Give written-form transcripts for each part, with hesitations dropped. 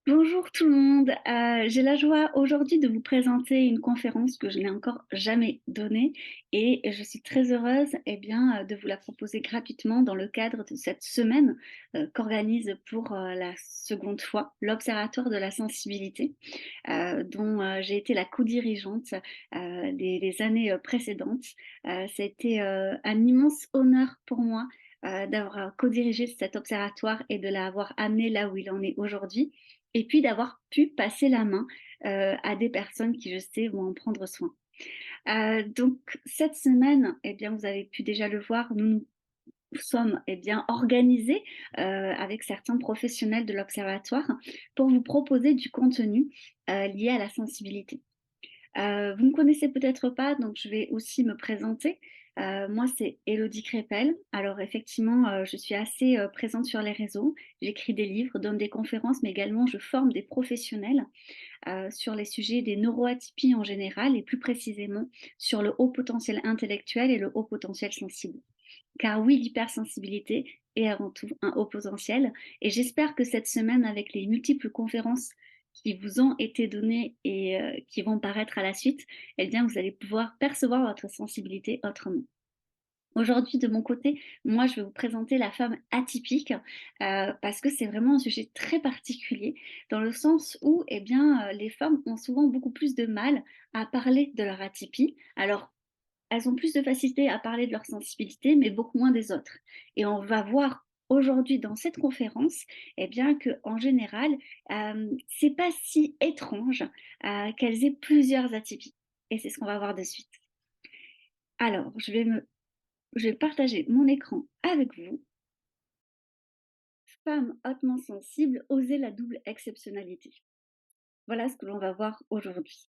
Bonjour tout le monde. J'ai la joie aujourd'hui de vous présenter une conférence que je n'ai encore jamais donnée et je suis très heureuse de vous la proposer gratuitement dans le cadre de cette semaine qu'organise pour la seconde fois l'Observatoire de la sensibilité, dont j'ai été la co-dirigeante les années précédentes. C'était un immense honneur pour moi d'avoir co-dirigé cet observatoire et de l'avoir amené là où il en est aujourd'hui et puis d'avoir pu passer la main à des personnes qui, je sais, vont en prendre soin. Donc cette semaine, vous avez pu déjà le voir, nous sommes organisés avec certains professionnels de l'Observatoire pour vous proposer du contenu lié à la sensibilité. Vous ne me connaissez peut-être pas, donc je vais aussi me présenter. Moi, c'est Élodie Crépel. Alors effectivement, je suis assez présente sur les réseaux. J'écris des livres, donne des conférences, mais également je forme des professionnels sur les sujets des neuroatypies en général et plus précisément sur le haut potentiel intellectuel et le haut potentiel sensible. Car oui, l'hypersensibilité est avant tout un haut potentiel. Et j'espère que cette semaine, avec les multiples conférences qui vous ont été données et qui vont paraître à la suite, vous allez pouvoir percevoir votre sensibilité autrement. Aujourd'hui, de mon côté, moi, je vais vous présenter la femme atypique parce que c'est vraiment un sujet très particulier dans le sens où les femmes ont souvent beaucoup plus de mal à parler de leur atypie. Alors, elles ont plus de facilité à parler de leur sensibilité, mais beaucoup moins des autres. Et on va voir aujourd'hui dans cette conférence, que en général, c'est pas si étrange qu'elles aient plusieurs atypies. Et c'est ce qu'on va voir de suite. Alors, je vais partager mon écran avec vous. Femme hautement sensible, oser la double exceptionnalité. Voilà ce que l'on va voir aujourd'hui.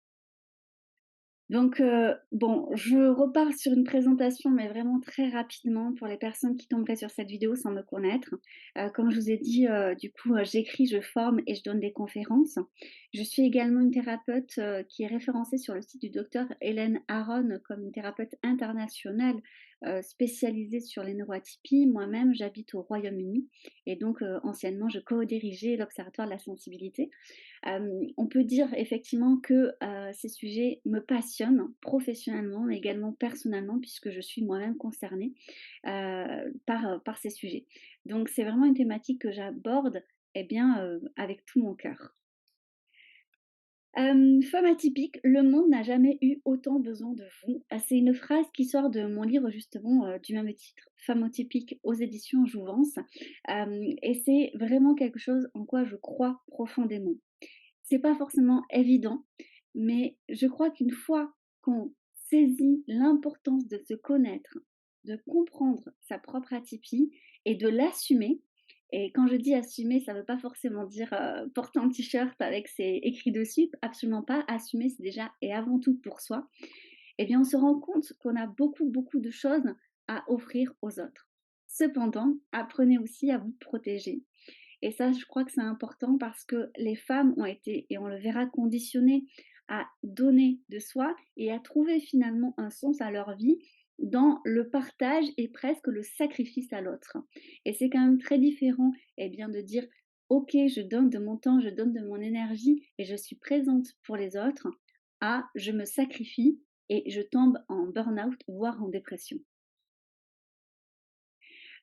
Donc, je repars sur une présentation, mais vraiment très rapidement pour les personnes qui tomberaient sur cette vidéo sans me connaître. Comme je vous ai dit, j'écris, je forme et je donne des conférences. Je suis également une thérapeute qui est référencée sur le site du docteur Hélène Aron comme une thérapeute internationale spécialisée sur les neuroatypies. Moi-même, j'habite au Royaume-Uni et donc anciennement, je co-dirigeais l'Observatoire de la sensibilité. On peut dire effectivement que ces sujets me passionnent professionnellement, mais également personnellement, puisque je suis moi-même concernée par ces sujets. Donc c'est vraiment une thématique que j'aborde avec tout mon cœur. Femme atypique, le monde n'a jamais eu autant besoin de vous. C'est une phrase qui sort de mon livre justement du même titre, Femme atypique aux éditions Jouvence. Et c'est vraiment quelque chose en quoi je crois profondément. C'est pas forcément évident, mais je crois qu'une fois qu'on saisit l'importance de se connaître, de comprendre sa propre atypie et de l'assumer, et quand je dis assumer, ça veut pas forcément dire porter un t-shirt avec c'est écrit dessus, absolument pas. Assumer, c'est déjà et avant tout pour soi. Eh bien, on se rend compte qu'on a beaucoup, beaucoup de choses à offrir aux autres. Cependant, apprenez aussi à vous protéger. Et ça, je crois que c'est important parce que les femmes ont été, et on le verra, conditionnées à donner de soi et à trouver finalement un sens à leur vie dans le partage et presque le sacrifice à l'autre. Et c'est quand même très différent de dire ok, je donne de mon temps, je donne de mon énergie et je suis présente pour les autres, à je me sacrifie et je tombe en burn-out, voire en dépression.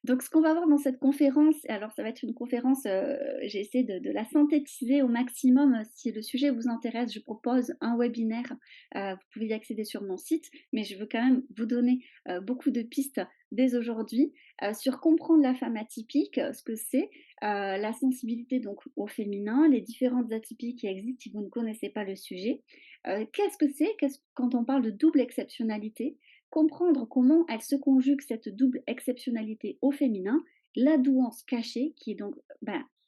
Donc, ce qu'on va voir dans cette conférence, alors ça va être une conférence, j'ai essayé de la synthétiser au maximum. Si le sujet vous intéresse, je propose un webinaire. Vous pouvez y accéder sur mon site, mais je veux quand même vous donner beaucoup de pistes dès aujourd'hui sur comprendre la femme atypique, ce que c'est, la sensibilité donc au féminin, les différentes atypies qui existent si vous ne connaissez pas le sujet. Qu'est-ce que c'est quand on parle de double exceptionnalité? Comprendre comment elle se conjugue cette double exceptionnalité au féminin, la douance cachée, qui est donc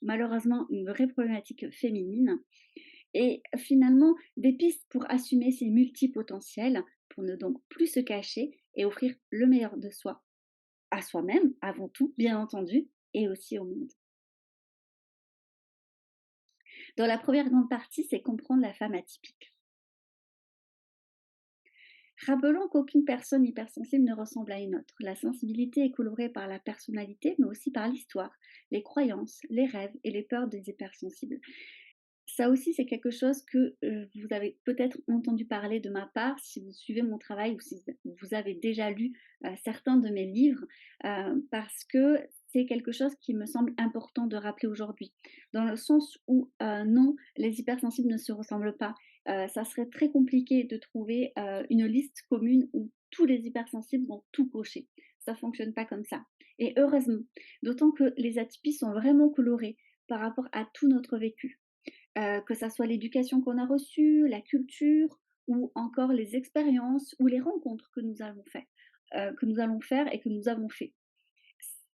malheureusement une vraie problématique féminine, et finalement des pistes pour assumer ses multipotentiels, pour ne donc plus se cacher et offrir le meilleur de soi, à soi-même avant tout, bien entendu, et aussi au monde. Dans la première grande partie, c'est comprendre la femme atypique. Rappelons qu'aucune personne hypersensible ne ressemble à une autre. La sensibilité est colorée par la personnalité, mais aussi par l'histoire, les croyances, les rêves et les peurs des hypersensibles. Ça aussi, c'est quelque chose que, vous avez peut-être entendu parler de ma part si vous suivez mon travail ou si vous avez déjà lu, certains de mes livres, parce que c'est quelque chose qui me semble important de rappeler aujourd'hui. Dans le sens où, non, les hypersensibles ne se ressemblent pas. Ça serait très compliqué de trouver, une liste commune où tous les hypersensibles vont tout cocher. Ça fonctionne pas comme ça et heureusement. D'autant que les atypies sont vraiment colorées par rapport à tout notre vécu. Que ça soit l'éducation qu'on a reçue, la culture ou encore les expériences ou les rencontres que nous avons fait, que nous allons faire et que nous avons fait.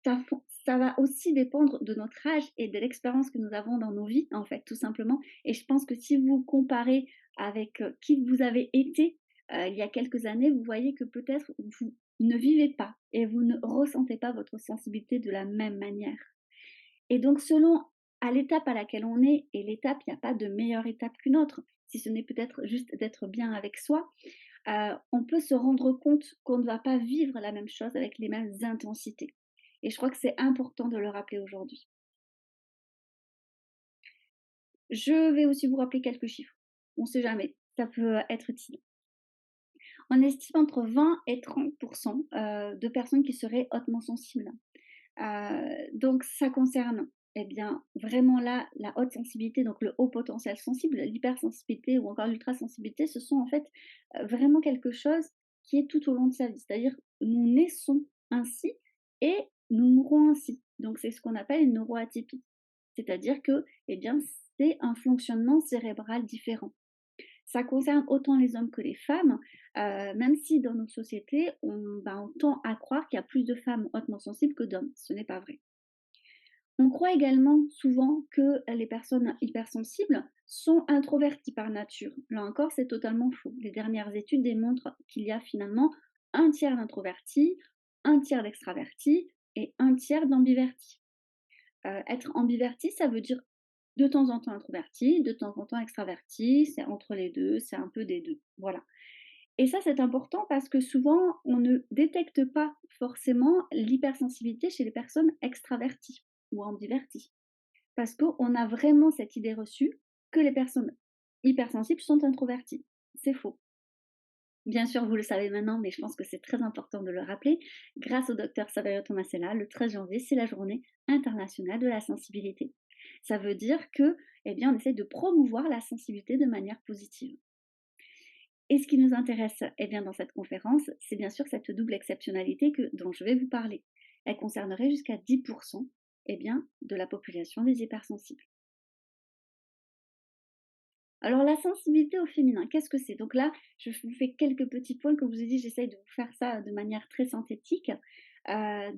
Ça va aussi dépendre de notre âge et de l'expérience que nous avons dans nos vies, en fait, tout simplement. Et je pense que si vous comparez avec, qui vous avez été, il y a quelques années, vous voyez que peut-être vous ne vivez pas et vous ne ressentez pas votre sensibilité de la même manière. Et donc selon à l'étape à laquelle on est et l'étape, il n'y a pas de meilleure étape qu'une autre, si ce n'est peut-être juste d'être bien avec soi, on peut se rendre compte qu'on ne va pas vivre la même chose avec les mêmes intensités. Et je crois que c'est important de le rappeler aujourd'hui. Je vais aussi vous rappeler quelques chiffres. On ne sait jamais, ça peut être utile. On estime entre 20 et 30 de personnes qui seraient hautement sensibles. Donc ça concerne, eh bien, vraiment là, la haute sensibilité, donc le haut potentiel sensible, l'hypersensibilité ou encore l'ultrasensibilité, ce sont en fait, vraiment quelque chose qui est tout au long de sa vie. C'est-à-dire, nous naissons ainsi et nous mourrons ainsi. Donc c'est ce qu'on appelle une neuroatypie. C'est-à-dire que, eh bien, c'est un fonctionnement cérébral différent. Ça concerne autant les hommes que les femmes, même si dans nos sociétés, on tend à croire qu'il y a plus de femmes hautement sensibles que d'hommes. Ce n'est pas vrai. On croit également souvent que les personnes hypersensibles sont introverties par nature. Là encore, c'est totalement faux. Les dernières études démontrent qu'il y a finalement un tiers d'introvertis, un tiers d'extravertis et un tiers d'ambivertis. Être ambiverti, ça veut dire de temps en temps introverti, de temps en temps extraverti, c'est entre les 2, c'est un peu des 2. Voilà. Et ça, c'est important parce que souvent, on ne détecte pas forcément l'hypersensibilité chez les personnes extraverties ou ambiverties. Parce qu'on a vraiment cette idée reçue que les personnes hypersensibles sont introverties. C'est faux. Bien sûr, vous le savez maintenant, mais je pense que c'est très important de le rappeler. Grâce au docteur Saverio Tomasella, le 13 janvier, c'est la journée internationale de la sensibilité. Ça veut dire que, eh bien, on essaie de promouvoir la sensibilité de manière positive. Et ce qui nous intéresse, eh bien, dans cette conférence, c'est bien sûr cette double exceptionnalité dont je vais vous parler. Elle concernerait jusqu'à 10% eh bien, de la population des hypersensibles. Alors la sensibilité au féminin, qu'est-ce que c'est? Donc là, je vous fais quelques petits points, comme je vous ai dit, j'essaye de vous faire ça de manière très synthétique.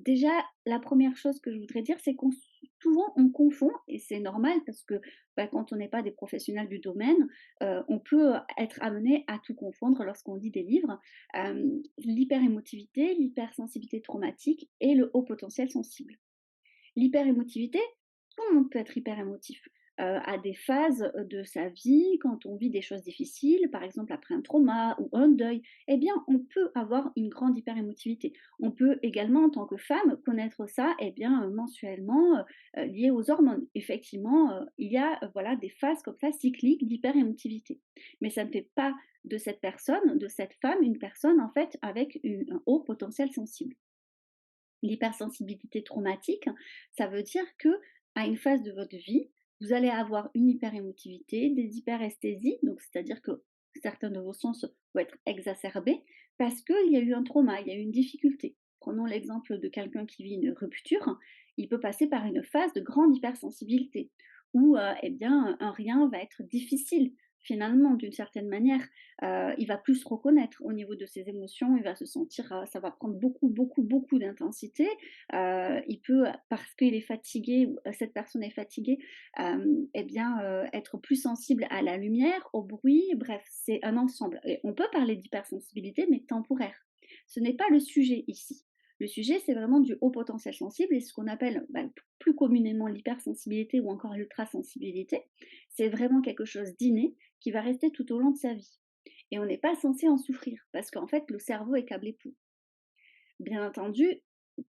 Déjà, la première chose que je voudrais dire, c'est qu'on souvent on confond et c'est normal parce que, bah, quand on n'est pas des professionnels du domaine, on peut être amené à tout confondre lorsqu'on lit des livres. L'hyperémotivité, l'hypersensibilité traumatique et le haut potentiel sensible. L'hyperémotivité, tout le monde peut être hyper émotif, à des phases, de sa vie, quand on vit des choses difficiles, par exemple après un trauma ou un deuil, eh bien, on peut avoir une grande hyperémotivité. On peut également, en tant que femme, connaître ça, eh bien, mensuellement, lié aux hormones. Effectivement, il y a, voilà, des phases comme ça cycliques d'hyperémotivité. Mais ça ne fait pas de cette personne, de cette femme, une personne, en fait, avec un haut potentiel sensible. L'hypersensibilité traumatique, ça veut dire que à une phase de votre vie, vous allez avoir une hyperémotivité, des hyperesthésies, donc c'est-à-dire que certains de vos sens vont être exacerbés parce qu'il y a eu un trauma, il y a eu une difficulté. Prenons l'exemple de quelqu'un qui vit une rupture, il peut passer par une phase de grande hypersensibilité où eh bien, un rien va être difficile finalement d'une certaine manière. Il va plus se reconnaître au niveau de ses émotions, il va se sentir, ça va prendre beaucoup, beaucoup, beaucoup d'intensité. Il peut, parce qu'il est fatigué ou cette personne est fatiguée, eh bien, être plus sensible à la lumière, au bruit, bref, c'est un ensemble. Et on peut parler d'hypersensibilité, mais temporaire. Ce n'est pas le sujet ici. Le sujet, c'est vraiment du haut potentiel sensible et ce qu'on appelle plus communément l'hypersensibilité ou encore l'ultrasensibilité. C'est vraiment quelque chose d'inné qui va rester tout au long de sa vie. Et on n'est pas censé en souffrir parce qu'en fait, le cerveau est câblé pour. Bien entendu,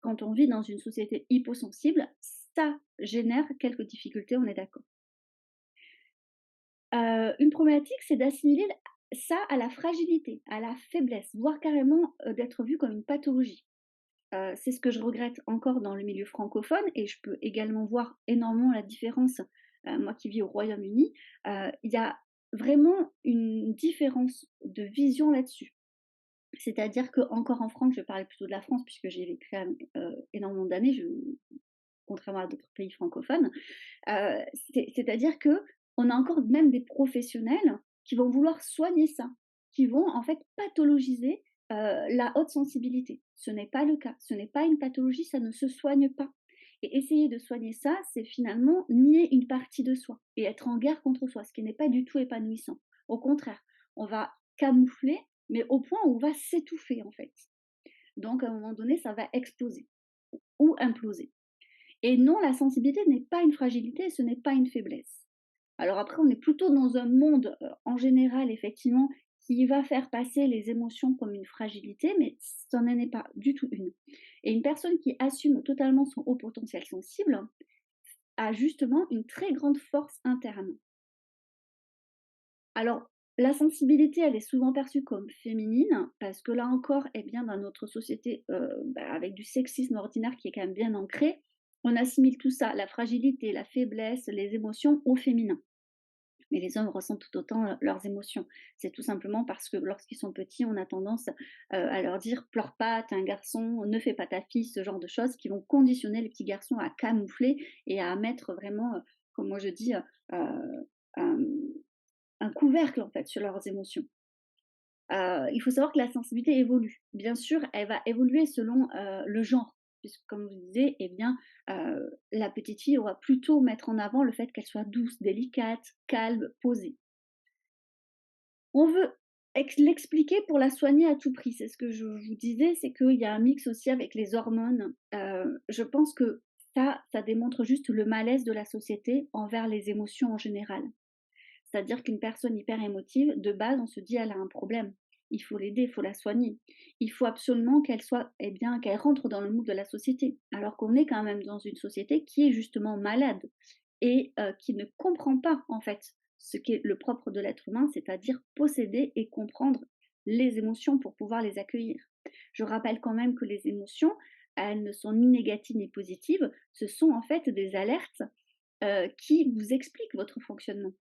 quand on vit dans une société hyposensible, ça génère quelques difficultés, on est d'accord. Une problématique, c'est d'assimiler ça à la fragilité, à la faiblesse, voire carrément, d'être vu comme une pathologie. C'est ce que je regrette encore dans le milieu francophone et je peux également voir énormément la différence, moi qui vis au Royaume-Uni, il y a vraiment une différence de vision là-dessus. C'est-à-dire qu'encore en France, je vais parler plutôt de la France puisque j'y ai vécu quand même, énormément d'années, contrairement à d'autres pays francophones, c'est-à-dire qu'on a encore même des professionnels qui vont vouloir soigner ça, qui vont en fait pathologiser la haute sensibilité. Ce n'est pas le cas, ce n'est pas une pathologie, ça ne se soigne pas. Et essayer de soigner ça, c'est finalement nier une partie de soi et être en guerre contre soi, ce qui n'est pas du tout épanouissant. Au contraire, on va camoufler, mais au point où on va s'étouffer en fait. Donc à un moment donné, ça va exploser ou imploser. Et non, la sensibilité n'est pas une fragilité, ce n'est pas une faiblesse. Alors après, on est plutôt dans un monde, en général, effectivement, qui va faire passer les émotions comme une fragilité, mais ça n'en est pas du tout une. Et une personne qui assume totalement son haut potentiel sensible a justement une très grande force interne. Alors, la sensibilité, elle est souvent perçue comme féminine, parce que là encore, eh bien, dans notre société, avec du sexisme ordinaire qui est quand même bien ancré, on assimile tout ça, la fragilité, la faiblesse, les émotions au féminin. Mais les hommes ressentent tout autant leurs émotions. C'est tout simplement parce que lorsqu'ils sont petits, on a tendance à leur dire pleure pas, t'es un garçon, ne fais pas ta fille, ce genre de choses qui vont conditionner les petits garçons à camoufler et à mettre vraiment, comme moi je dis, un, un couvercle en fait sur leurs émotions. Il faut savoir que la sensibilité évolue. Bien sûr, elle va évoluer selon, le genre, puisque comme je vous disais, eh bien, la petite fille, on va plutôt mettre en avant le fait qu'elle soit douce, délicate, calme, posée. On veut l'expliquer pour la soigner à tout prix. C'est ce que je vous disais, c'est qu'il y a un mix aussi avec les hormones. Je pense que ça démontre juste le malaise de la société envers les émotions en général. C'est-à-dire qu'une personne hyper émotive, de base, on se dit: «Elle a un problème». Il faut l'aider, il faut la soigner. Il faut absolument qu'elle soit eh bien, qu'elle rentre dans le moule de la société. Alors qu'on est quand même dans une société qui est justement malade et qui ne comprend pas, en fait, ce qu'est le propre de l'être humain, c'est-à-dire posséder et comprendre les émotions pour pouvoir les accueillir. Je rappelle quand même que les émotions, elles ne sont ni négatives ni positives, ce sont en fait des alertes, qui vous expliquent votre fonctionnement.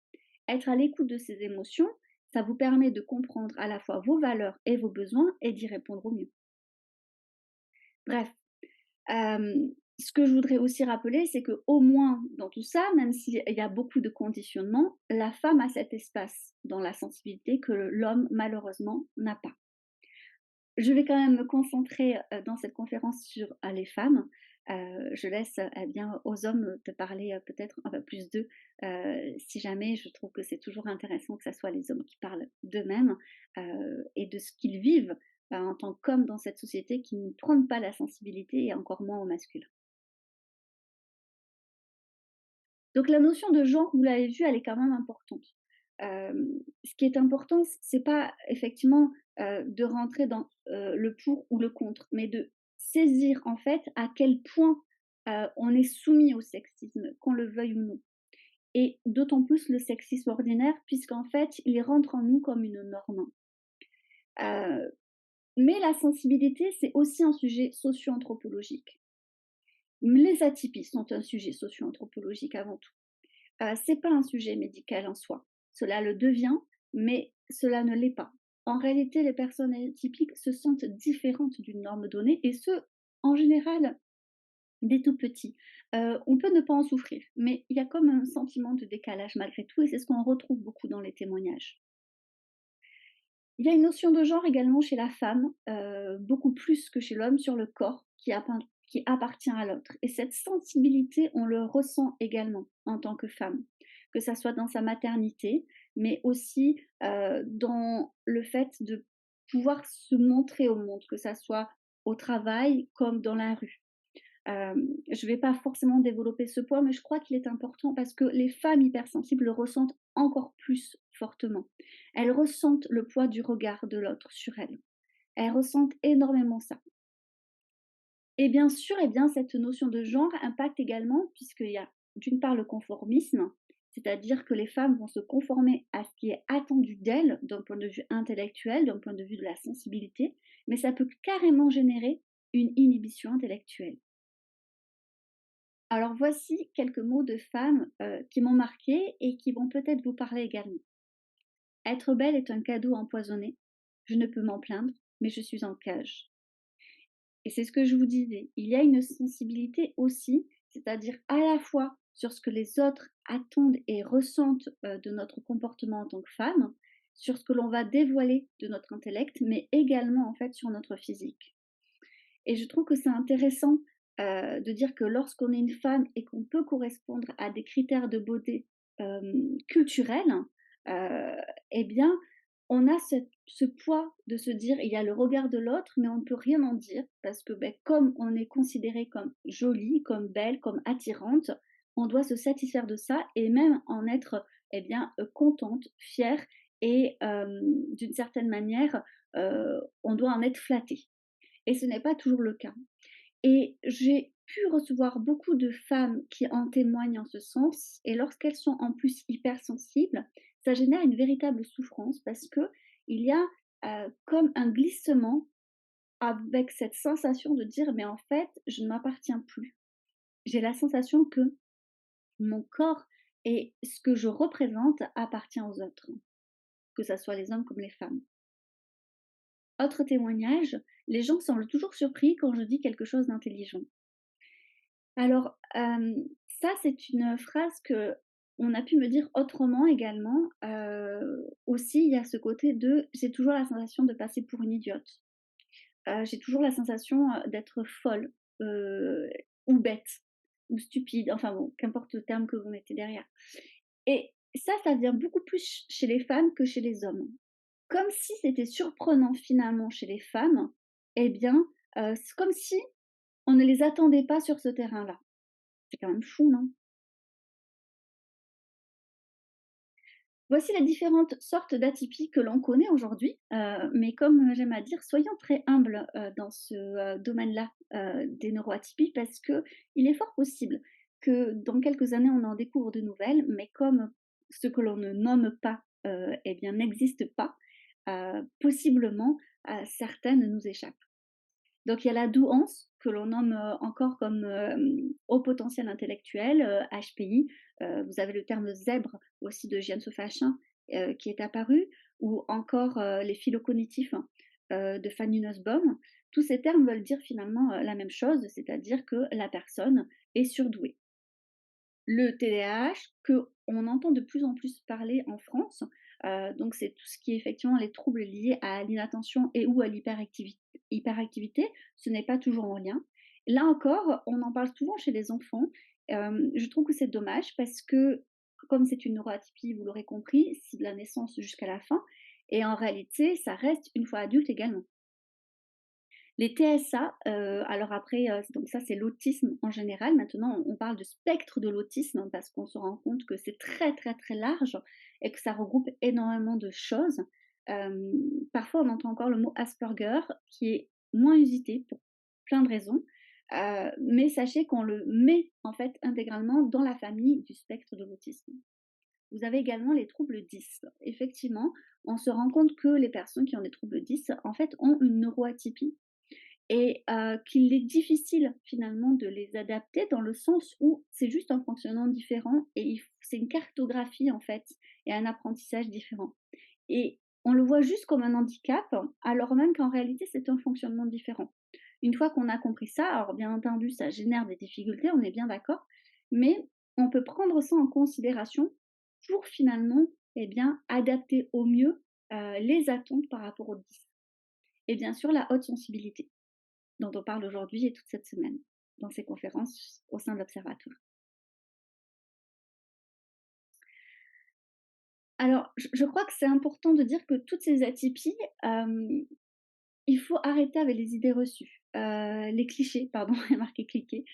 Être à l'écoute de ces émotions, ça vous permet de comprendre à la fois vos valeurs et vos besoins et d'y répondre au mieux. Bref, ce que je voudrais aussi rappeler, c'est qu'au moins dans tout ça, même s'il y a beaucoup de conditionnements, la femme a cet espace dans la sensibilité que l'homme malheureusement n'a pas. Je vais quand même me concentrer, dans cette conférence sur, les femmes. Je laisse, eh bien, aux hommes de parler, peut-être un peu plus d'eux, si jamais je trouve que c'est toujours intéressant que ça soit les hommes qui parlent d'eux-mêmes, et de ce qu'ils vivent, en tant qu'hommes dans cette société qui ne prône pas la sensibilité et encore moins au masculin. Donc la notion de genre, vous l'avez vu, elle est quand même importante. Ce qui est important, c'est pas effectivement, de rentrer dans, le pour ou le contre, mais de saisir en fait à quel point, on est soumis au sexisme, qu'on le veuille ou non. Et d'autant plus le sexisme ordinaire puisqu'en fait, il rentre en nous comme une norme. Heu, mais la sensibilité, c'est aussi un sujet socio-anthropologique. Les atypies sont un sujet socio-anthropologique avant tout. C'est pas un sujet médical en soi. Cela le devient, mais cela ne l'est pas. En réalité, les personnes atypiques se sentent différentes d'une norme donnée et ce, en général, dès tout petit. On peut ne pas en souffrir, mais il y a comme un sentiment de décalage malgré tout et c'est ce qu'on retrouve beaucoup dans les témoignages. Il y a une notion de genre également chez la femme, beaucoup plus que chez l'homme sur le corps qui appartient à l'autre et cette sensibilité, on le ressent également en tant que femme. Que ça soit dans sa maternité, mais aussi, dans le fait de pouvoir se montrer au monde, que ça soit au travail comme dans la rue. Je ne vais pas forcément développer ce point, mais je crois qu'il est important parce que les femmes hypersensibles le ressentent encore plus fortement. Elles ressentent le poids du regard de l'autre sur elles. Elles ressentent énormément ça. Et bien sûr, eh bien, cette notion de genre impacte également, puisqu'il y a d'une part, le conformisme, c'est-à-dire que les femmes vont se conformer à ce qui est attendu d'elles d'un point de vue intellectuel, d'un point de vue de la sensibilité, mais ça peut carrément générer une inhibition intellectuelle. Alors voici quelques mots de femmes qui m'ont marquée et qui vont peut-être vous parler également. Être belle est un cadeau empoisonné. Je ne peux m'en plaindre, mais je suis en cage. Et c'est ce que je vous disais. Il y a une sensibilité aussi, c'est-à-dire à la fois sur ce que les autres attendent et ressentent de notre comportement en tant que femme, sur ce que l'on va dévoiler de notre intellect, mais également en fait sur notre physique. Et je trouve que c'est intéressant de dire que lorsqu'on est une femme et qu'on peut correspondre à des critères de beauté culturels, eh bien, on a ce poids de se dire il y a le regard de l'autre, mais on ne peut rien en dire parce que ben, comme on est considéré comme jolie, comme belle, comme attirante, on doit se satisfaire de ça et même en être eh bien, contente, fière et d'une certaine manière, on doit en être flatté. Et ce n'est pas toujours le cas. Et j'ai pu recevoir beaucoup de femmes qui en témoignent en ce sens, et lorsqu'elles sont en plus hypersensibles, ça génère une véritable souffrance parce que il y a comme un glissement avec cette sensation de dire mais en fait je ne m'appartiens plus. J'ai la sensation que mon corps et ce que je représente appartient aux autres, que ce soit les hommes comme les femmes. Autre témoignage, les gens semblent toujours surpris quand je dis quelque chose d'intelligent. Alors, ça, c'est une phrase qu'on a pu me dire autrement également. Aussi, il y a ce côté de j'ai toujours la sensation de passer pour une idiote. J'ai toujours la sensation, d'être folle, heu, ou bête, ou stupide, enfin bon, qu'importe le terme que vous mettez derrière. Et ça vient beaucoup plus chez les femmes que chez les hommes. Comme si c'était surprenant finalement chez les femmes, eh bien, c'est comme si on ne les attendait pas sur ce terrain-là. C'est quand même fou, non? Voici les différentes sortes d'atypies que l'on connaît aujourd'hui, mais comme j'aime à dire, soyons très humbles, dans ce, domaine-là, des neuroatypies parce qu'il est fort possible que dans quelques années, on en découvre de nouvelles, mais comme ce que l'on ne nomme pas, eh bien n'existe pas, possiblement, certaines nous échappent. Donc il y a la douance, que l'on nomme encore comme haut potentiel intellectuel, HPI. Vous avez le terme zèbre aussi de Jeanne Sofachin qui est apparu, ou encore les phylocognitifs de Fanny Nussbaum. Tous ces termes veulent dire finalement la même chose, c'est-à-dire que la personne est surdouée. Le TDAH, qu'on entend de plus en plus parler en France, donc c'est tout ce qui est effectivement les troubles liés à l'inattention et ou à l'hyperactivité, ce n'est pas toujours en lien. Là encore, on en parle souvent chez les enfants. Je trouve que c'est dommage parce que, comme c'est une neuroatypie, vous l'aurez compris, c'est de la naissance jusqu'à la fin et en réalité, ça reste une fois adulte également. Les TSA, alors après, donc ça, c'est l'autisme en général. Maintenant, on parle de spectre de l'autisme parce qu'on se rend compte que c'est très, très, très large et que ça regroupe énormément de choses. Parfois, on entend encore le mot Asperger qui est moins usité pour plein de raisons, mais sachez qu'on le met, en fait, intégralement dans la famille du spectre de l'autisme. Vous avez également les troubles 10. Effectivement, on se rend compte que les personnes qui ont des troubles 10, en fait, ont une neuroatypie et qu'il est difficile finalement de les adapter dans le sens où c'est juste un fonctionnement différent et c'est une cartographie en fait et un apprentissage différent. Et on le voit juste comme un handicap, alors même qu'en réalité c'est un fonctionnement différent. Une fois qu'on a compris ça, alors bien entendu ça génère des difficultés, on est bien d'accord, mais on peut prendre ça en considération pour finalement eh bien, adapter au mieux les attentes par rapport aux 10. Et bien sûr la haute sensibilité dont on parle aujourd'hui et toute cette semaine dans ces conférences au sein de l'Observatoire. Alors, je crois que c'est important de dire que toutes ces atypies, il faut arrêter avec les idées reçues, les clichés, pardon, il y a marqué cliquer,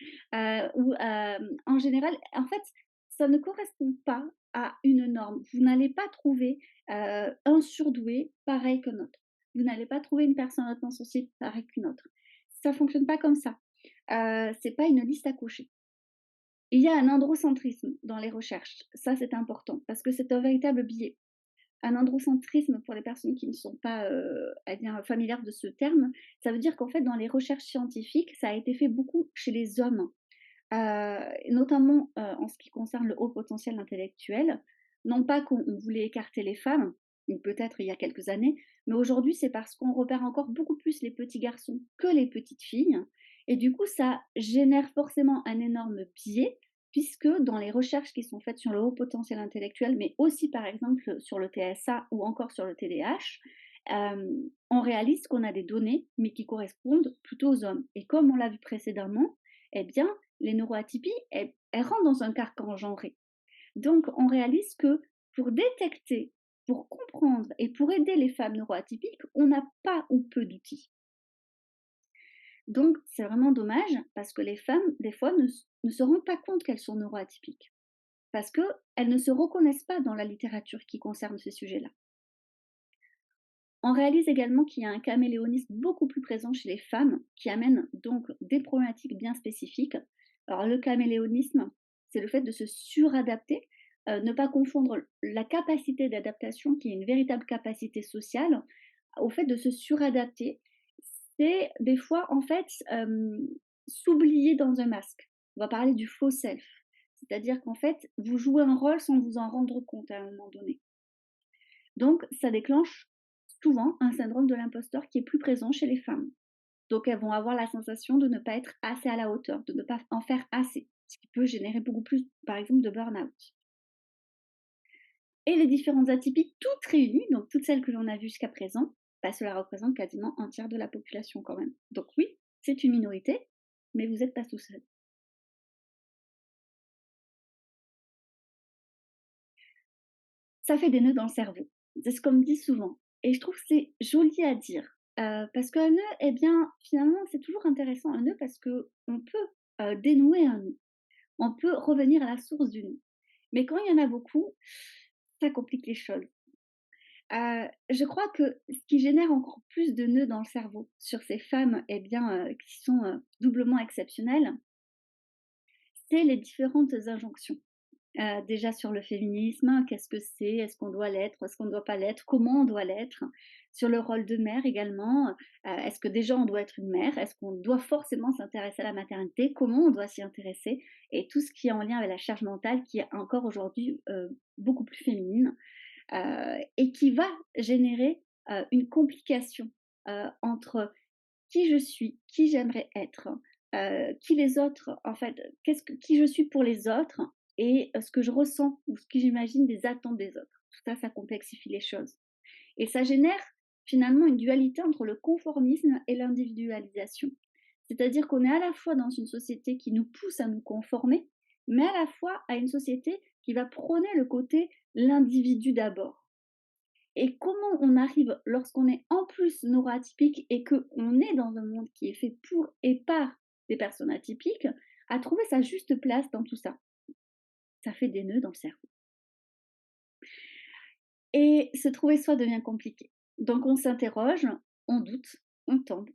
ou en général, en fait, ça ne correspond pas à une norme. Vous n'allez pas trouver un surdoué pareil qu'un autre. Vous n'allez pas trouver une personne hautement sensible pareille qu'une autre. Ça fonctionne pas comme ça. C'est pas une liste à cocher. Il y a un androcentrisme dans les recherches. Ça, c'est important parce que c'est un véritable biais. Un androcentrisme, pour les personnes qui ne sont pas eh bien, familières de ce terme, ça veut dire qu'en fait, dans les recherches scientifiques, ça a été fait beaucoup chez les hommes, notamment en ce qui concerne le haut potentiel intellectuel. Non pas qu'on voulait écarter les femmes, ou peut-être il y a quelques années, mais aujourd'hui, c'est parce qu'on repère encore beaucoup plus les petits garçons que les petites filles. Et du coup, ça génère forcément un énorme biais puisque dans les recherches qui sont faites sur le haut potentiel intellectuel, mais aussi par exemple sur le TSA ou encore sur le TDAH, on réalise qu'on a des données, mais qui correspondent plutôt aux hommes. Et comme on l'a vu précédemment, eh bien, les neuroatypies, elles rentrent dans un carcan genré. Donc, on réalise que pour détecter, pour comprendre et pour aider les femmes neuroatypiques, on n'a pas ou peu d'outils. Donc, c'est vraiment dommage parce que les femmes, des fois, ne se rendent pas compte qu'elles sont neuroatypiques. Parce qu'elles ne se reconnaissent pas dans la littérature qui concerne ce sujet-là. On réalise également qu'il y a un caméléonisme beaucoup plus présent chez les femmes qui amène donc des problématiques bien spécifiques. Alors, le caméléonisme, c'est le fait de se suradapter, ne pas confondre la capacité d'adaptation, qui est une véritable capacité sociale, au fait de se suradapter. C'est des fois, en fait, s'oublier dans un masque. On va parler du faux self. C'est-à-dire qu'en fait, vous jouez un rôle sans vous en rendre compte à un moment donné. Donc, ça déclenche souvent un syndrome de l'imposteur qui est plus présent chez les femmes. Donc, elles vont avoir la sensation de ne pas être assez à la hauteur, de ne pas en faire assez, ce qui peut générer beaucoup plus, par exemple, de burn-out. Et les différentes atypies, toutes réunies, donc toutes celles que l'on a vues jusqu'à présent, bah, cela représente quasiment un tiers de la population quand même. Donc oui, c'est une minorité, mais vous n'êtes pas tout seul. Ça fait des nœuds dans le cerveau. C'est ce qu'on me dit souvent. Et je trouve que c'est joli à dire. Parce qu'un nœud, eh bien, finalement, c'est toujours intéressant un nœud parce qu'on peut dénouer un nœud. On peut revenir à la source du nœud. Mais quand il y en a beaucoup, ça complique les choses. Je crois que ce qui génère encore plus de nœuds dans le cerveau sur ces femmes, eh bien, qui sont doublement exceptionnelles, c'est les différentes injonctions. Déjà sur le féminisme, qu'est-ce que c'est? Est-ce qu'on doit l'être? Est-ce qu'on ne doit pas l'être? Comment on doit l'être? Sur le rôle de mère également, est-ce que déjà on doit être une mère? Est-ce qu'on doit forcément s'intéresser à la maternité? Comment on doit s'y intéresser? Et tout ce qui est en lien avec la charge mentale qui est encore aujourd'hui beaucoup plus féminine et qui va générer une complication entre qui je suis, qui j'aimerais être, qui les autres, en fait, qui je suis pour les autres et ce que je ressens ou ce que j'imagine des attentes des autres. Tout ça, ça complexifie les choses. Et ça génère finalement une dualité entre le conformisme et l'individualisation. C'est-à-dire qu'on est à la fois dans une société qui nous pousse à nous conformer, mais à la fois à une société qui va prôner le côté l'individu d'abord. Et comment on arrive, lorsqu'on est en plus neuroatypique et qu'on est dans un monde qui est fait pour et par des personnes atypiques, à trouver sa juste place dans tout ça? Ça fait des nœuds dans le cerveau. Et se trouver soi devient compliqué. Donc on s'interroge, on doute, on tombe,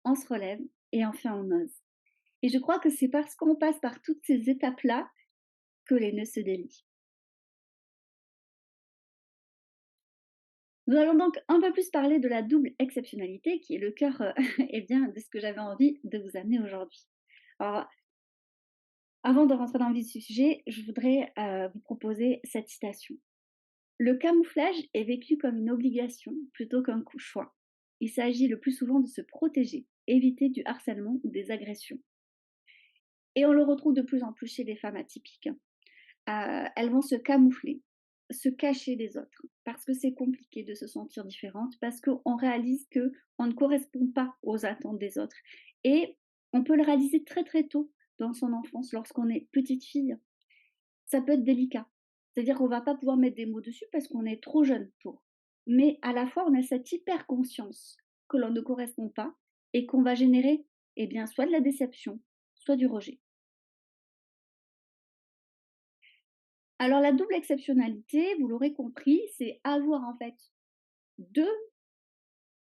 on se relève et enfin on ose. Et je crois que c'est parce qu'on passe par toutes ces étapes-là que les nœuds se délient. Nous allons donc un peu plus parler de la double exceptionnalité qui est le cœur eh bien, de ce que j'avais envie de vous amener aujourd'hui. Alors, avant de rentrer dans le vif du sujet, je voudrais vous proposer cette citation. Le camouflage est vécu comme une obligation plutôt qu'un choix. Il s'agit le plus souvent de se protéger, éviter du harcèlement ou des agressions. Et on le retrouve de plus en plus chez les femmes atypiques. Elles vont se camoufler, se cacher des autres, parce que c'est compliqué de se sentir différente, parce qu'on réalise qu'on ne correspond pas aux attentes des autres. Et on peut le réaliser très très tôt dans son enfance, lorsqu'on est petite fille. Ça peut être délicat. C'est-à-dire qu'on ne va pas pouvoir mettre des mots dessus parce qu'on est trop jeune pour. Mais à la fois, on a cette hyper conscience que l'on ne correspond pas et qu'on va générer eh bien, soit de la déception, soit du rejet. Alors la double exceptionnalité, vous l'aurez compris, c'est avoir en fait 2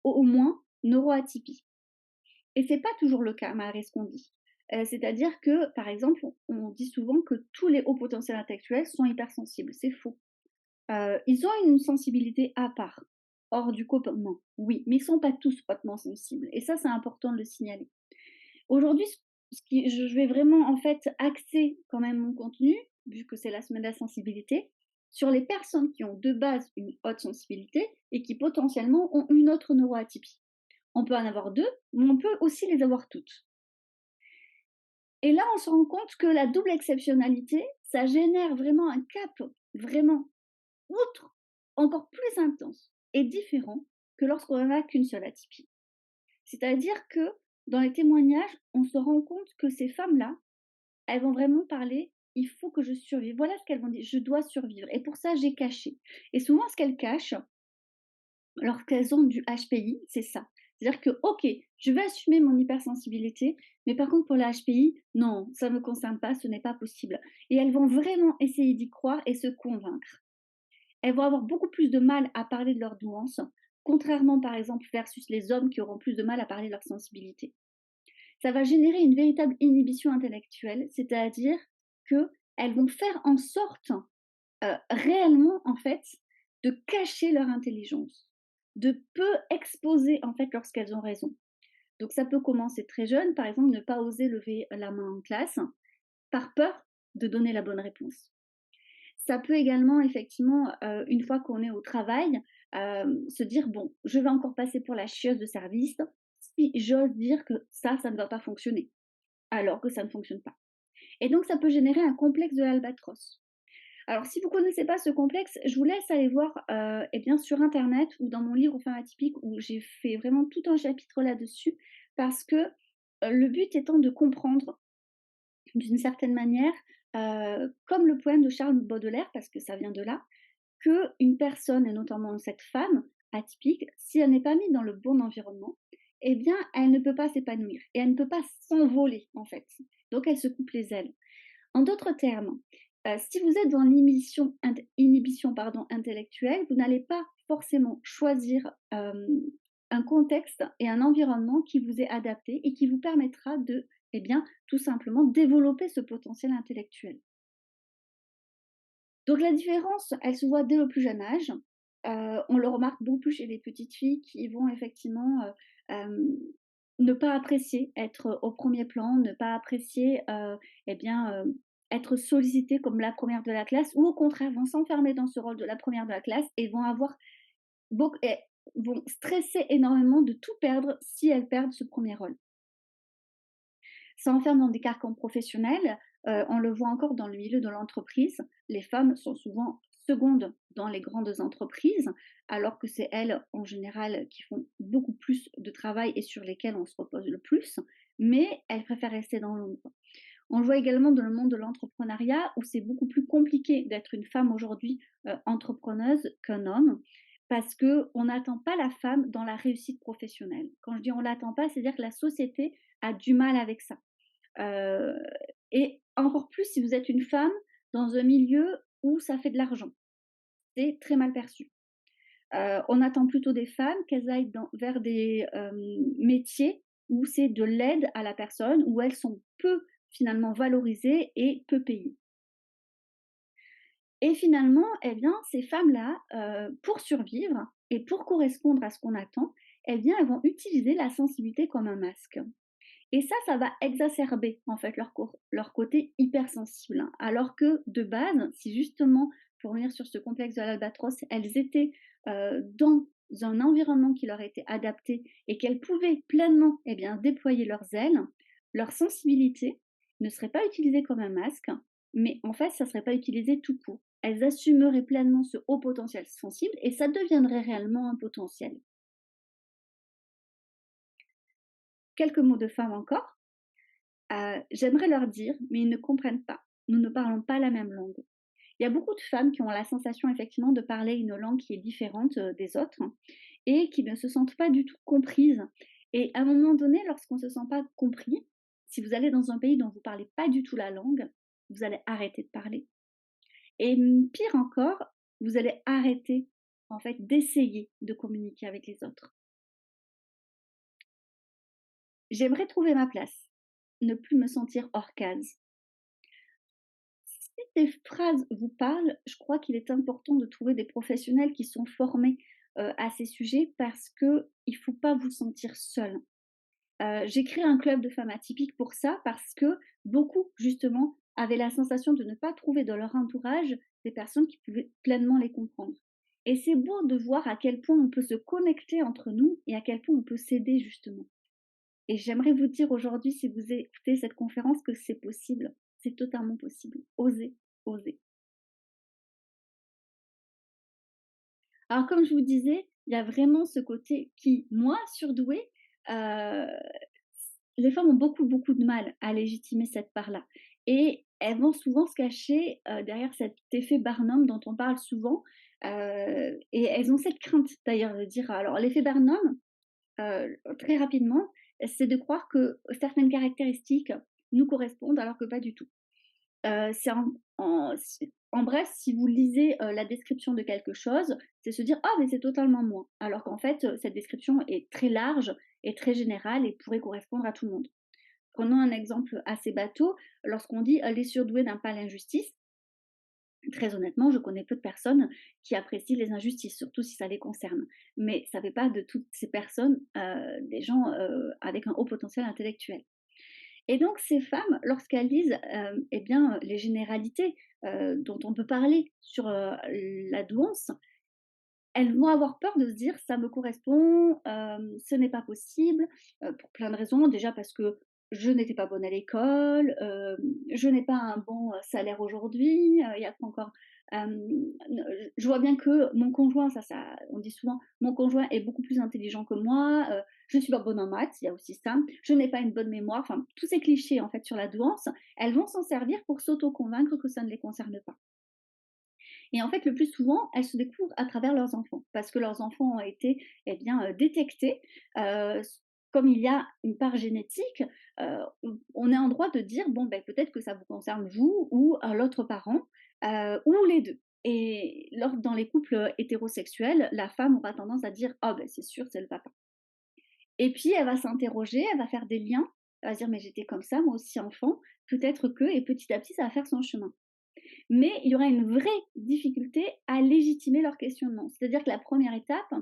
au moins neuroatypies. Et c'est pas toujours le cas malgré ce qu'on dit. C'est-à-dire que, par exemple, on dit souvent que tous les hauts potentiels intellectuels sont hypersensibles. C'est faux. Ils ont une sensibilité à part, hors du commun, oui, mais ils ne sont pas tous hautement sensibles et ça, c'est important de le signaler. Aujourd'hui, ce qui je vais vraiment, en fait, axer quand même mon contenu, vu que c'est la semaine de la sensibilité, sur les personnes qui ont de base une haute sensibilité et qui potentiellement ont une autre neuroatypie. On peut en avoir 2, mais on peut aussi les avoir toutes. Et là, on se rend compte que la double exceptionnalité, ça génère vraiment un cap, vraiment outre, encore plus intense et différent que lorsqu'on n'a qu'une seule atypie. C'est-à-dire que dans les témoignages, on se rend compte que ces femmes-là, elles vont vraiment parler: «Il faut que je survive». Voilà ce qu'elles vont dire: «Je dois survivre et pour ça, j'ai caché». Et souvent, ce qu'elles cachent, lorsqu'elles ont du HPI, c'est ça. C'est-à-dire que, OK, je vais assumer mon hypersensibilité, mais par contre pour la HPI, non, ça ne me concerne pas, ce n'est pas possible. Et elles vont vraiment essayer d'y croire et se convaincre. Elles vont avoir beaucoup plus de mal à parler de leurs nuances, contrairement par exemple versus les hommes qui auront plus de mal à parler de leur sensibilité. Ça va générer une véritable inhibition intellectuelle, c'est-à-dire qu'elles vont faire en sorte, réellement en fait, de cacher leur intelligence, de peu exposer en fait lorsqu'elles ont raison. Donc ça peut commencer très jeune, par exemple ne pas oser lever la main en classe, par peur de donner la bonne réponse. Ça peut également effectivement, une fois qu'on est au travail, se dire: «Bon, je vais encore passer pour la chieuse de service si j'ose dire que ça ne va pas fonctionner», alors que ça ne fonctionne pas. Et donc ça peut générer un complexe de l'albatros. Alors si vous ne connaissez pas ce complexe, je vous laisse aller voir, et bien sur internet ou dans mon livre Femmes atypiques où j'ai fait vraiment tout un chapitre là-dessus parce que, le but étant de comprendre d'une certaine manière, comme le poème de Charles Baudelaire, parce que ça vient de là, qu'une personne, et notamment cette femme atypique, si elle n'est pas mise dans le bon environnement, eh bien, elle ne peut pas s'épanouir et elle ne peut pas s'envoler, en fait. Donc, elle se coupe les ailes. En d'autres termes, si vous êtes dans inhibition pardon, intellectuelle, vous n'allez pas forcément choisir un contexte et un environnement qui vous est adapté et qui vous permettra de, eh bien, tout simplement développer ce potentiel intellectuel. Donc la différence, elle se voit dès le plus jeune âge. On le remarque beaucoup plus chez les petites filles qui vont effectivement, ne pas apprécier être au premier plan, ne pas apprécier, et bien, être sollicitées comme la première de la classe ou au contraire vont s'enfermer dans ce rôle de la première de la classe et vont avoir beaucoup et vont stresser énormément de tout perdre si elles perdent ce premier rôle. Ça enferme dans des carcans professionnels, on le voit encore dans le milieu de l'entreprise. Les femmes sont souvent secondes dans les grandes entreprises, alors que c'est elles, en général, qui font beaucoup plus de travail et sur lesquelles on se repose le plus, mais elles préfèrent rester dans l'ombre. On le voit également dans le monde de l'entrepreneuriat où c'est beaucoup plus compliqué d'être une femme aujourd'hui, entrepreneuse qu'un homme parce qu'on n'attend pas la femme dans la réussite professionnelle. Quand je dis on l'attend pas, c'est-à-dire que la société a du mal avec ça. Heu et encore plus si vous êtes une femme dans un milieu où ça fait de l'argent. C'est très mal perçu. On attend plutôt des femmes qu'elles aillent vers des, métiers où c'est de l'aide à la personne, où elles sont peu finalement valorisées et peu payées. Et finalement, eh bien, ces femmes-là, pour survivre et pour correspondre à ce qu'on attend, eh bien, elles vont utiliser la sensibilité comme un masque. Et ça va exacerber en fait leur côté hypersensible, hein. Alors que de base, si justement, pour revenir sur ce complexe de l'albatros, elles étaient, dans un environnement qui leur était adapté et qu'elles pouvaient pleinement, eh bien, déployer leurs ailes, leur sensibilité ne serait pas utilisée comme un masque, mais en fait, ça ne serait pas utilisé tout court. Elles assumeraient pleinement ce haut potentiel sensible et ça deviendrait réellement un potentiel. Quelques mots de femme encore. J'aimerais leur dire, mais ils ne comprennent pas. Nous ne parlons pas la même langue. Il y a beaucoup de femmes qui ont la sensation effectivement de parler une langue qui est différente, des autres et qui ne se sentent pas du tout comprises et à un moment donné, lorsqu'on ne se sent pas compris, si vous allez dans un pays dont vous ne parlez pas du tout la langue, vous allez arrêter de parler et pire encore, vous allez arrêter, en fait, d'essayer de communiquer avec les autres. J'aimerais trouver ma place. ne plus me sentir hors case. Si ces phrases vous parlent, je crois qu'il est important de trouver des professionnels qui sont formés, à ces sujets parce qu'il ne faut pas vous sentir seul. J'ai créé un club de femmes atypiques pour ça, parce que beaucoup, justement, avaient la sensation de ne pas trouver dans leur entourage des personnes qui pouvaient pleinement les comprendre. Et c'est beau de voir à quel point on peut se connecter entre nous et à quel point on peut s'aider, justement. Et j'aimerais vous dire aujourd'hui, si vous écoutez cette conférence, que c'est possible. C'est totalement possible. Osez, osez. Alors comme je vous disais, il y a vraiment ce côté qui, moi, surdouée, heu, les femmes ont beaucoup, beaucoup de mal à légitimer cette part-là et elles vont souvent se cacher, derrière cet effet Barnum dont on parle souvent, et elles ont cette crainte d'ailleurs de dire alors l'effet Barnum, très rapidement, c'est de croire que certaines caractéristiques nous correspondent alors que pas du tout. C'est en bref, si vous lisez, la description de quelque chose, c'est se dire: «Ah mais c'est totalement moi», alors qu'en fait, cette description est très large et très générale et pourrait correspondre à tout le monde. Prenons un exemple assez bateau, lorsqu'on dit: «Les surdoués n'aiment pas l'injustice», très honnêtement, je connais peu de personnes qui apprécient les injustices, surtout si ça les concerne. Mais ça fait pas de toutes ces personnes, des gens, avec un haut potentiel intellectuel. Et donc ces femmes, lorsqu'elles lisent, eh bien, les généralités, dont on peut parler sur, la douance, elles vont avoir peur de se dire: «Ça me correspond, ce n'est pas possible», pour plein de raisons. Déjà parce que je n'étais pas bonne à l'école, je n'ai pas un bon, salaire aujourd'hui, il y a quoi encore? Ne je vois bien que mon conjoint, ça on dit souvent: «Mon conjoint est beaucoup plus intelligent que moi», je ne suis pas bonne en maths, il y a aussi ça, je n'ai pas une bonne mémoire, enfin tous ces clichés en fait sur la douance, elles vont s'en servir pour s'auto-convaincre que ça ne les concerne pas. Et en fait, le plus souvent, elles se découvrent à travers leurs enfants, parce que leurs enfants ont été, eh bien, détectés. Comme il y a une part génétique, on est en droit de dire bon, ben, peut-être que ça vous concerne vous ou l'autre parent, ou les deux. Et dans les couples hétérosexuels, la femme aura tendance à dire ah ben c'est sûr, c'est le papa. Et puis elle va s'interroger, elle va faire des liens, elle va se dire mais j'étais comme ça moi aussi enfant, peut-être que, et petit à petit ça va faire son chemin. Mais il y aura une vraie difficulté à légitimer leur questionnement. C'est-à-dire que la première étape,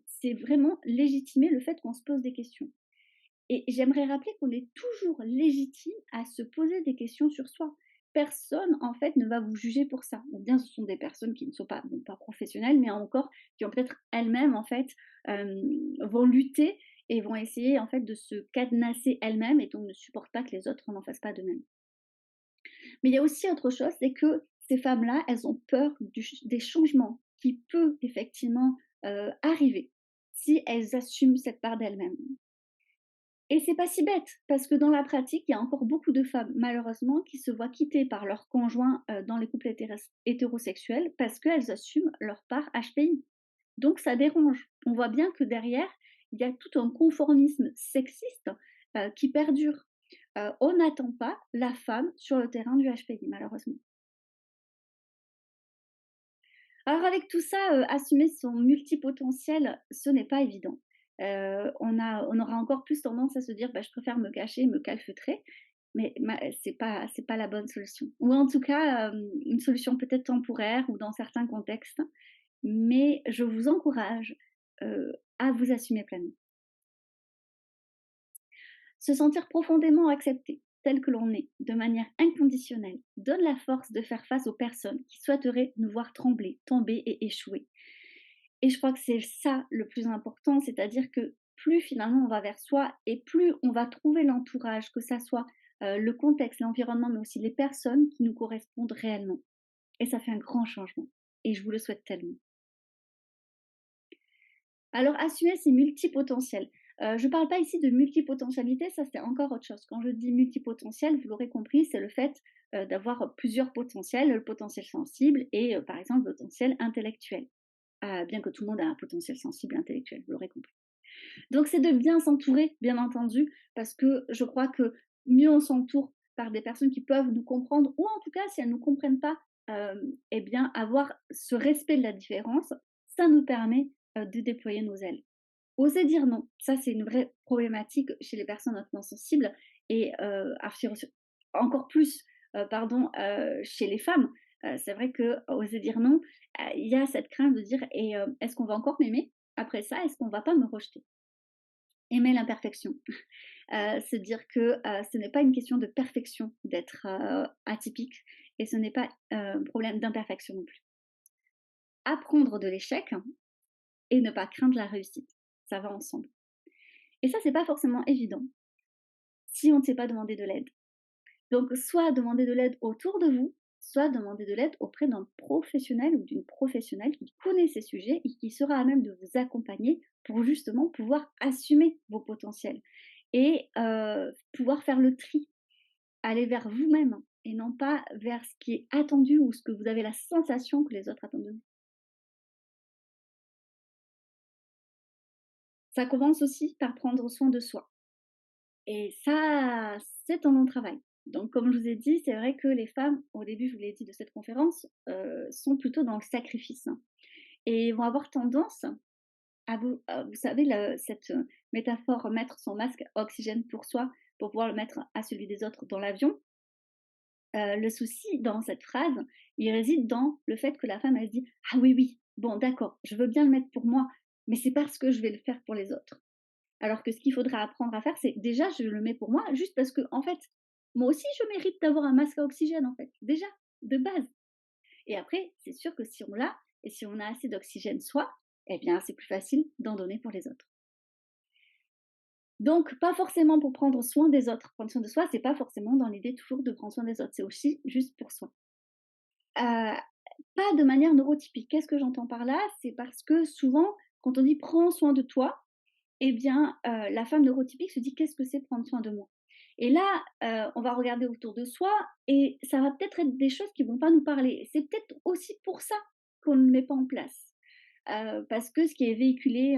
c'est vraiment légitimer le fait qu'on se pose des questions. Et j'aimerais rappeler qu'on est toujours légitime à se poser des questions sur soi. Personne, en fait, ne va vous juger pour ça. Ou bien ce sont des personnes qui ne sont pas, bon, pas professionnelles, mais encore qui ont peut-être elles-mêmes, en fait, vont lutter et vont essayer, en fait, de se cadenasser elles-mêmes et donc ne supportent pas que les autres n'en fassent pas de même. Mais il y a aussi autre chose, c'est que ces femmes-là, elles ont peur des changements qui peuvent effectivement arriver si elles assument cette part d'elles-mêmes. Et c'est pas si bête, parce que dans la pratique, il y a encore beaucoup de femmes, malheureusement, qui se voient quittées par leur conjoint dans les couples hétérosexuels parce qu'elles assument leur part HPI. Donc ça dérange. On voit bien que derrière, il y a tout un conformisme sexiste qui perdure. On n'attend pas la femme sur le terrain du HPI, malheureusement. Alors avec tout ça, assumer son multipotentiel, ce n'est pas évident. On aura encore plus tendance à se dire: «Bah, je préfère me cacher, me calfeutrer», mais c'est pas la bonne solution. Ou en tout cas, une solution peut-être temporaire ou dans certains contextes, mais je vous encourage, à vous assumer pleinement. Se sentir profondément accepté, tel que l'on est, de manière inconditionnelle, donne la force de faire face aux personnes qui souhaiteraient nous voir trembler, tomber et échouer. Et je crois que c'est ça le plus important, c'est-à-dire que plus finalement on va vers soi et plus on va trouver l'entourage, que ça soit le contexte, l'environnement, mais aussi les personnes qui nous correspondent réellement. Et ça fait un grand changement. Et je vous le souhaite tellement. Alors assumer ses multipotentiels. Je ne parle pas ici de multipotentialité, ça c'est encore autre chose. Quand je dis multipotentiel, vous l'aurez compris, c'est le fait, d'avoir plusieurs potentiels, le potentiel sensible et par exemple le potentiel intellectuel. Bien que tout le monde a un potentiel sensible et intellectuel, vous l'aurez compris. Donc c'est de bien s'entourer, bien entendu, parce que je crois que mieux on s'entoure par des personnes qui peuvent nous comprendre ou en tout cas si elles ne nous comprennent pas, eh bien avoir ce respect de la différence, ça nous permet, de déployer nos ailes. Oser dire non, ça c'est une vraie problématique chez les personnes hautement sensibles et encore plus, pardon, chez les femmes, c'est vrai que oser dire non, il y a cette crainte de dire: «Et est-ce qu'on va encore m'aimer après ça? Est-ce qu'on va pas me rejeter?» Aimer l'imperfection, se dire que, ce n'est pas une question de perfection d'être, atypique et ce n'est pas, un problème d'imperfection non plus. Apprendre de l'échec et ne pas craindre la réussite, ça va ensemble. Et ça, c'est pas forcément évident si on ne sait pas demander de l'aide. Donc soit demander de l'aide autour de vous, soit demander de l'aide auprès d'un professionnel ou d'une professionnelle qui connaît ces sujets et qui sera à même de vous accompagner pour justement pouvoir assumer vos potentiels et pouvoir faire le tri, aller vers vous-même et non pas vers ce qui est attendu ou ce que vous avez la sensation que les autres attendent de vous. Ça commence aussi par prendre soin de soi. Et ça, c'est un long travail. Donc comme je vous ai dit, c'est vrai que les femmes, au début, je vous l'ai dit de cette conférence, sont plutôt dans le sacrifice, hein, et vont avoir tendance vous savez cette, métaphore mettre son masque à oxygène pour soi, pour pouvoir le mettre à celui des autres dans l'avion. Le souci dans cette phrase, il réside dans le fait que la femme, elle se dit: «Ah oui, oui, bon d'accord, je veux bien le mettre pour moi, mais c'est parce que je vais le faire pour les autres». Alors que ce qu'il faudra apprendre à faire, c'est déjà je le mets pour moi, juste parce que en fait, moi aussi je mérite d'avoir un masque à oxygène en fait, déjà, de base. Et après, c'est sûr que si on l'a et si on a assez d'oxygène soi, eh bien c'est plus facile d'en donner pour les autres. Donc pas forcément pour prendre soin des autres. Prendre soin de soi, c'est pas forcément dans l'idée toujours de prendre soin des autres, c'est aussi juste pour soi. Pas de manière neurotypique. Qu'est-ce que j'entends par là? C'est parce que souvent, quand on dit: «Prends soin de toi», eh bien, la femme neurotypique se dit: «Qu'est-ce que c'est prendre soin de moi?» Et là, on va regarder autour de soi et ça va peut-être être des choses qui vont pas nous parler. C'est peut-être aussi pour ça qu'on ne le met pas en place. Parce que ce qui est véhiculé,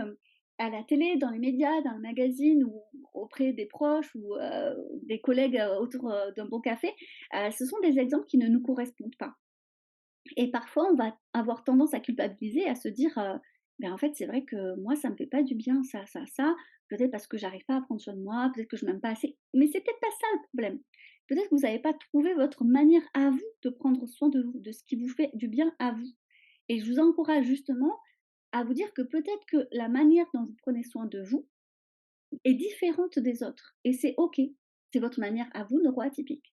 à la télé, dans les médias, dans le magazine ou auprès des proches ou des collègues, autour, d'un bon café, ce sont des exemples qui ne nous correspondent pas. Et parfois, on va avoir tendance à culpabiliser, à se dire, «Ben, en fait, c'est vrai que moi, ça me fait pas du bien ça, ça, ça. Peut-être parce que j'arrive pas à prendre soin de moi, peut-être que je m'aime pas assez». Mais c'est peut-être pas ça le problème. Peut-être que vous n'avez pas trouvé votre manière à vous de prendre soin de vous, de ce qui vous fait du bien à vous. Et je vous encourage justement à vous dire que peut-être que la manière dont vous prenez soin de vous est différente des autres et c'est OK. C'est votre manière à vous neuroatypique.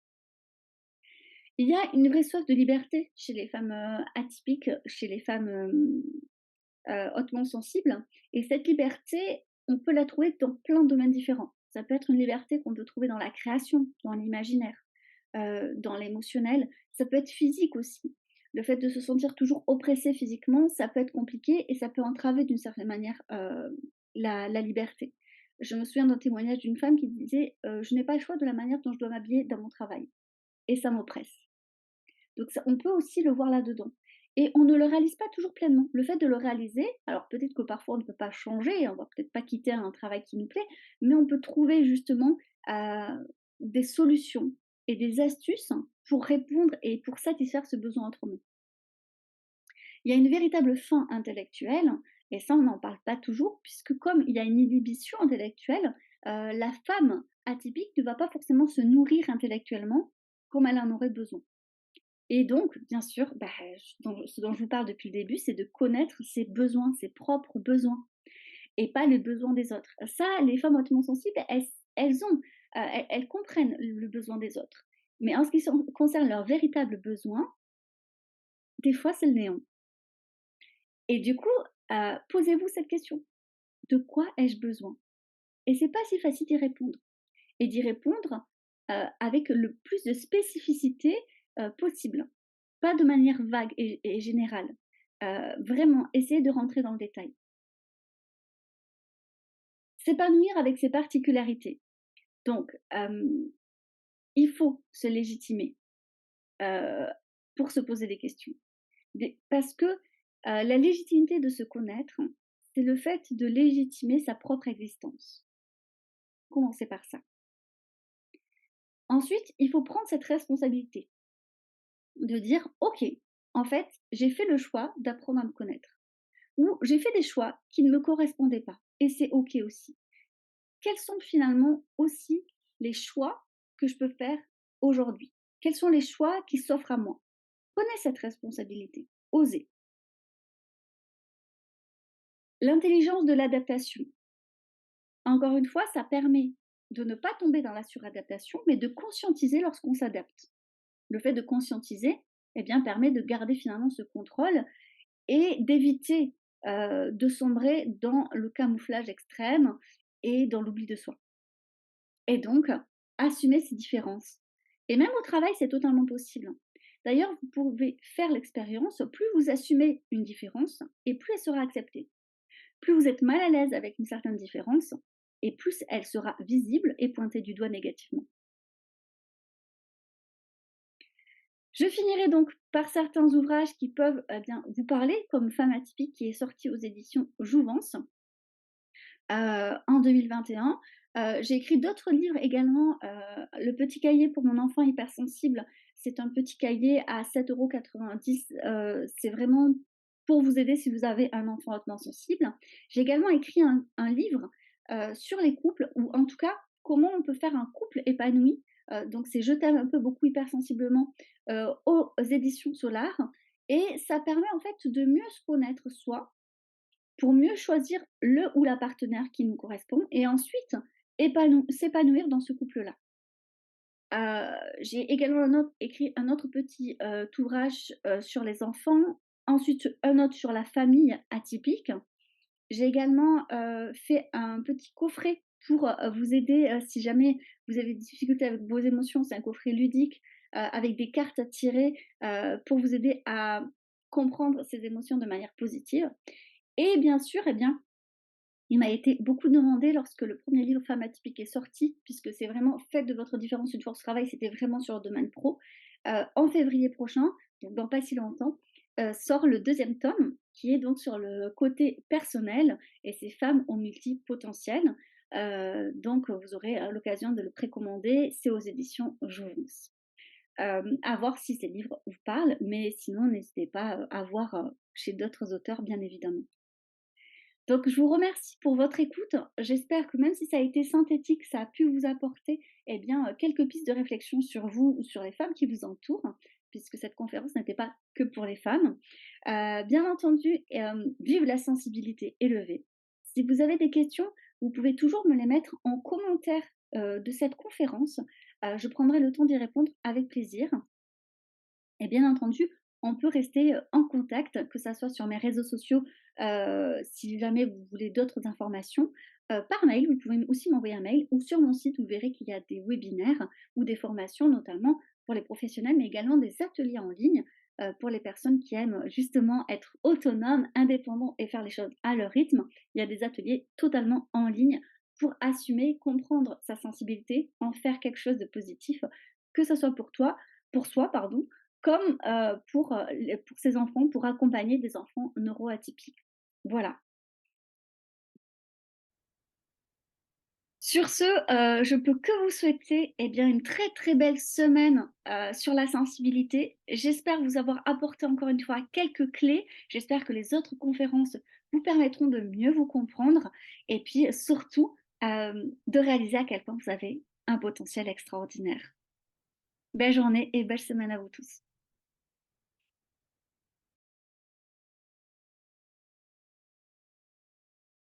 Il y a une vraie soif de liberté chez les femmes, atypiques, chez les femmes, hautement sensibles et cette liberté, on peut la trouver dans plein de domaines différents. Ça peut être une liberté qu'on peut trouver dans la création, dans l'imaginaire, dans l'émotionnel, ça peut être physique aussi. Le fait de se sentir toujours oppressé physiquement, ça peut être compliqué et ça peut entraver d'une certaine manière, la liberté. Je me souviens d'un témoignage d'une femme qui disait: «Je n'ai pas le choix de la manière dont je dois m'habiller dans mon travail et ça m'oppresse». Donc ça, on peut aussi le voir là-dedans. Et on ne le réalise pas toujours pleinement. Le fait de le réaliser, alors peut-être que parfois on ne peut pas changer, on va peut-être pas quitter un travail qui nous plaît, mais on peut trouver justement des solutions et des astuces pour répondre et pour satisfaire ce besoin autrement. Il y a une véritable faim intellectuelle, et ça on n'en parle pas toujours, puisque comme il y a une inhibition intellectuelle, la femme atypique ne va pas forcément se nourrir intellectuellement comme elle en aurait besoin. Et donc, bien sûr, bah, ce dont je vous parle depuis le début, c'est de connaître ses besoins, ses propres besoins et pas les besoins des autres. Ça, les femmes hautement sensibles, elles ont, elles comprennent le besoin des autres. Mais en ce qui concerne leurs véritables besoins, des fois, c'est le néant. Et du coup, posez-vous cette question: «De quoi ai-je besoin?» Et c'est pas si facile d'y répondre et d'y répondre, avec le plus de spécificité, possible. Pas de manière vague et générale. Vraiment, essayer de rentrer dans le détail. S'épanouir avec ses particularités. Donc, il faut se légitimer, heu, pour se poser des questions. Parce que, la légitimité de se connaître, c'est le fait de légitimer sa propre existence. Commencez par ça. Ensuite, il faut prendre cette responsabilité de dire: «OK, en fait, j'ai fait le choix d'apprendre à me connaître». Ou j'ai fait des choix qui ne me correspondaient pas et c'est OK aussi. Quels sont finalement aussi les choix que je peux faire aujourd'hui? Quels sont les choix qui s'offrent à moi? Prenez cette responsabilité, osez. L'intelligence de l'adaptation. Encore une fois, ça permet de ne pas tomber dans la suradaptation, mais de conscientiser lorsqu'on s'adapte. Le fait de conscientiser, eh bien, permet de garder finalement ce contrôle et d'éviter de sombrer dans le camouflage extrême et dans l'oubli de soi. Et donc, assumer ces différences. Et même au travail, c'est totalement possible. D'ailleurs, vous pouvez faire l'expérience, plus vous assumez une différence et plus elle sera acceptée. Plus vous êtes mal à l'aise avec une certaine différence et plus elle sera visible et pointée du doigt négativement. Je finirai donc par certains ouvrages qui peuvent bien vous parler, comme Femme atypique qui est sorti aux éditions Jouvence en 2021. J'ai écrit d'autres livres également. Le petit cahier pour mon enfant hypersensible, c'est un petit cahier à 7,90 €. C'est vraiment pour vous aider si vous avez un enfant hautement sensible. J'ai également écrit un livre sur les couples, ou en tout cas comment on peut faire un couple épanoui. Donc c'est Je t'aime un peu beaucoup hypersensiblement aux éditions Solar. Et ça permet en fait de mieux se connaître soi, pour mieux choisir le ou la partenaire qui nous correspond et ensuite s'épanouir dans ce couple-là. J'ai également écrit un autre petit ouvrage sur les enfants, ensuite un autre sur la famille atypique. J'ai également fait un petit coffret pour vous aider si jamais vous avez des difficultés avec vos émotions. C'est un coffret ludique avec des cartes à tirer pour vous aider à comprendre ces émotions de manière positive. Et bien sûr, eh bien, il m'a été beaucoup demandé lorsque le premier livre Femme atypique est sorti, puisque c'est vraiment Faites de votre différence une force travail, c'était vraiment sur le domaine pro. En février prochain, donc dans pas si longtemps, sort le deuxième tome, qui est donc sur le côté personnel et ces femmes au multipotentiel. Donc vous aurez l'occasion de le précommander, c'est aux éditions Jouvence. À voir si ces livres vous parlent, mais sinon n'hésitez pas à voir chez d'autres auteurs, bien évidemment. Donc, je vous remercie pour votre écoute. J'espère que même si ça a été synthétique, ça a pu vous apporter eh bien, quelques pistes de réflexion sur vous ou sur les femmes qui vous entourent, puisque cette conférence n'était pas que pour les femmes. Bien entendu, vive la sensibilité élevée. Si vous avez des questions, vous pouvez toujours me les mettre en commentaire de cette conférence. Je prendrai le temps d'y répondre avec plaisir. Et bien entendu, on peut rester en contact, que ça soit sur mes réseaux sociaux, si jamais vous voulez d'autres informations, par mail. Vous pouvez aussi m'envoyer un mail ou sur mon site, vous verrez qu'il y a des webinaires ou des formations, notamment pour les professionnels, mais également des ateliers en ligne, pour les personnes qui aiment justement être autonomes, indépendants et faire les choses à leur rythme. Il y a des ateliers totalement en ligne pour assumer, comprendre sa sensibilité, en faire quelque chose de positif, que ce soit pour soi, pardon, comme pour ces enfants, pour accompagner des enfants neuroatypiques. Voilà. Sur ce, je peux que vous souhaiter, eh bien, une très, très belle semaine, sur la sensibilité. J'espère vous avoir apporté encore une fois quelques clés. J'espère que les autres conférences vous permettront de mieux vous comprendre et puis surtout, de réaliser à quel point vous avez un potentiel extraordinaire. Belle journée et belle semaine à vous tous.